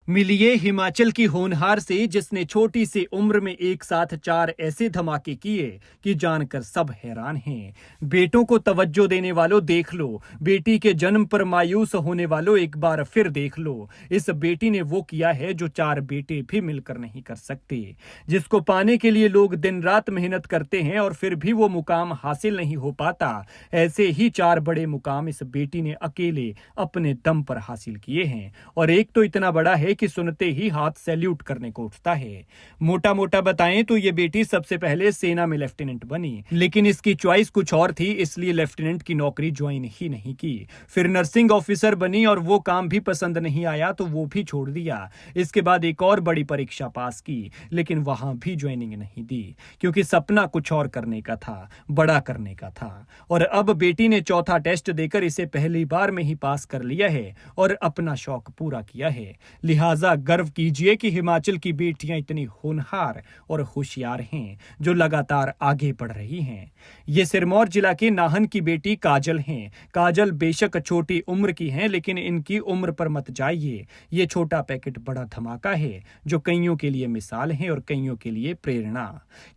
मिलिए हिमाचल की होनहार से जिसने छोटी सी उम्र में एक साथ 4 ऐसे धमाके किए कि जानकर सब हैरान हैं। बेटों को तवज्जो देने वालों देख लो, बेटी के जन्म पर मायूस होने वालों एक बार फिर देख लो। इस बेटी ने वो किया है जो 4 बेटे भी मिलकर नहीं कर सकते, जिसको पाने के लिए लोग दिन रात मेहनत करते हैं और फिर भी वो मुकाम हासिल नहीं हो पाता। ऐसे ही 4 बड़े मुकाम इस बेटी ने अकेले अपने दम पर हासिल किए हैं, और एक तो इतना बड़ा है कि सुनते ही हाथ सैल्यूट करने को उठता है। मोटा मोटा बताएं तो ये बेटी सबसे पहले सेना में लेफ्टिनेंट बनी, लेकिन इसकी चॉइस कुछ और थी, इसलिए लेफ्टिनेंट की नौकरी ज्वाइन ही नहीं की। फिर नर्सिंग ऑफिसर बनी और वो काम भी पसंद नहीं आया तो वो भी छोड़ दिया। इसके बाद एक और बड़ी परीक्षा पास की, लेकिन वहां भी ज्वाइनिंग नहीं दी, क्योंकि सपना कुछ और करने का था, बड़ा करने का था। और अब बेटी ने चौथा टेस्ट देकर इसे पहली बार में ही पास कर लिया है और अपना शौक पूरा किया है। लिहाजा गर्व कीजिए कि हिमाचल की बेटियां इतनी होनहार और होशियार हैं, जो लगातार आगे बढ़ रही हैं। ये सिरमौर जिला के नाहन की बेटी काजल हैं। काजल बेशक छोटी उम्र की हैं, लेकिन इनकी उम्र पर मत जाइए। ये छोटा पैकेट बड़ा धमाका है, जो कईयों के लिए मिसाल है और कईयों के लिए प्रेरणा।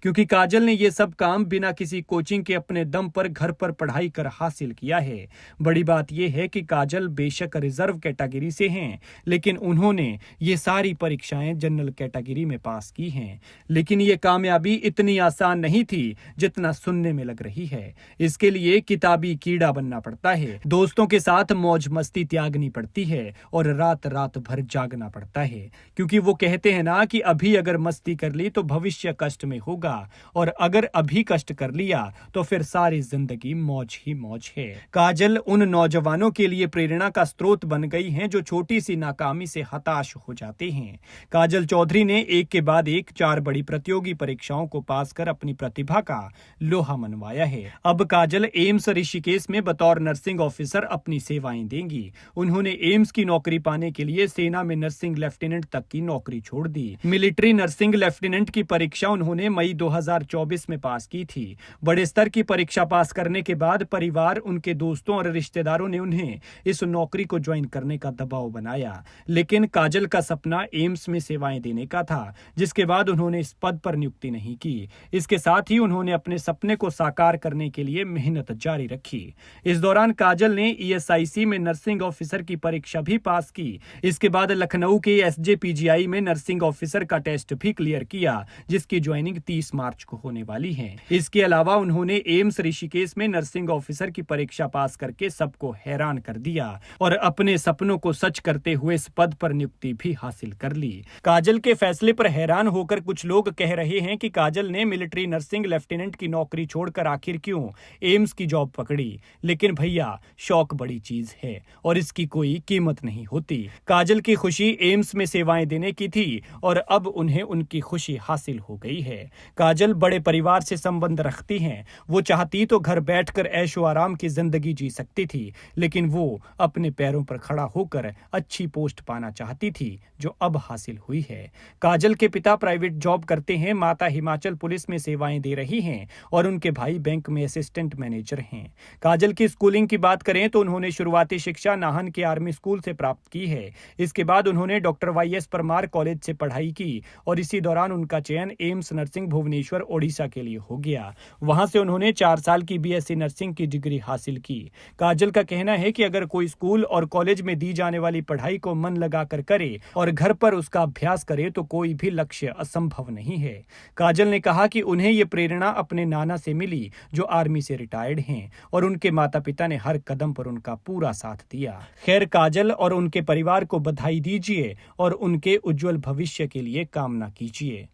क्योंकि काजल ने ये सब काम बिना किसी कोचिंग के अपने दम पर घर पर पढ़ाई कर हासिल किया है। बड़ी बात यह है कि काजल बेशक रिजर्व कैटेगरी से हैं, लेकिन उन्होंने ये सारी परीक्षाएं जनरल कैटेगरी में पास की हैं। लेकिन ये कामयाबी इतनी आसान नहीं थी जितना सुनने में लग रही है। इसके लिए किताबी कीड़ा बनना पड़ता है, दोस्तों के साथ मौज मस्ती त्यागनी पड़ती है और रात रात भर जागना पड़ता है। क्योंकि वो कहते हैं ना कि अभी अगर मस्ती कर ली तो भविष्य कष्ट में होगा, और अगर अभी कष्ट कर लिया तो फिर सारी जिंदगी मौज ही मौज है। काजल उन नौजवानों के लिए प्रेरणा का स्रोत बन गई हैं जो छोटी सी नाकामी से हताश हो जाते हैं। काजल चौधरी ने एक के बाद एक 4 बड़ी प्रतियोगी परीक्षाओं को पास कर अपनी प्रतिभा का लोहा मनवाया है। अब काजल एम्स ऋषिकेश में बतौर नर्सिंग ऑफिसर अपनी सेवाएं देंगी। उन्होंने एम्स की नौकरी पाने के लिए सेना में नर्सिंग लेफ्टिनेंट तक की नौकरी छोड़ दी। मिलिट्री नर्सिंग लेफ्टिनेंट की परीक्षा उन्होंने मई 2024 में पास की थी। बड़े स्तर की परीक्षा पास करने के बाद परिवार, उनके दोस्तों और रिश्तेदारों ने उन्हें इस नौकरी को ज्वाइन करने का दबाव बनाया, लेकिन काजल का सपना एम्स में सेवाएं देने का था, जिसके बाद उन्होंने इस पद पर नियुक्ति नहीं की। इसके साथ ही उन्होंने अपने सपने को साकार करने के लिए मेहनत जारी रखी। इस दौरान काजल ने ईएसआईसी में नर्सिंग ऑफिसर की परीक्षा भी पास की। इसके बाद लखनऊ के एसजेपीजीआई में नर्सिंग ऑफिसर का टेस्ट भी क्लियर किया, जिसकी ज्वाइनिंग 30 मार्च को होने वाली है। इसके अलावा उन्होंने एम्स ऋषिकेश में नर्सिंग ऑफिसर की परीक्षा पास करके सबको हैरान कर दिया और अपने सपनों को सच करते हुए इस पद पर नियुक्ति भी हासिल कर ली। काजल के फैसले पर हैरान होकर कुछ लोग कह रहे हैं कि काजल ने मिलिट्री नर्सिंग लेफ्टिनेंट की नौकरी छोड़कर आखिर क्यों एम्स की जॉब पकड़ी। लेकिन भैया, शौक बड़ी चीज है और इसकी कोई कीमत नहीं होती। काजल की खुशी एम्स में सेवाएं देने की थी और अब उन्हें उनकी खुशी हासिल हो गई है। काजल बड़े परिवार से संबंध रखती हैं। वो चाहती तो घर बैठकर ऐशो आराम की जिंदगी जी सकती थी, लेकिन वो अपने पैरों पर खड़ा होकर अच्छी पोस्ट पाना चाहती थी, जो अब हासिल हुई है। काजल के पिता प्राइवेट जॉब करते हैं, माता हिमाचल पुलिस में सेवाएं दे रही हैं और उनके भाई बैंक में असिस्टेंट मैनेजर हैं। काजल की स्कूलिंग की बात करें तो उन्होंने शुरुआती शिक्षा नाहन के आर्मी स्कूल से प्राप्त की है। इसके बाद उन्होंने डॉक्टर वाईएस परमार कॉलेज से पढ़ाई की और इसी दौरान उनका चयन एम्स नर्सिंग भुवनेश्वर ओडिशा के लिए हो गया। वहां से उन्होंने 4 साल की बीएससी नर्सिंग की डिग्री हासिल की। काजल का कहना है कि अगर कोई स्कूल और कॉलेज में दी जाने वाली पढ़ाई को मन लगाकर करे और घर पर उसका अभ्यास करे तो कोई भी लक्ष्य असंभव नहीं है। काजल ने कहा कि उन्हें ये प्रेरणा अपने नाना से मिली, जो आर्मी से रिटायर्ड हैं, और उनके माता पिता ने हर कदम पर उनका पूरा साथ दिया। खैर, काजल और उनके परिवार को बधाई दीजिए और उनके उज्जवल भविष्य के लिए कामना कीजिए।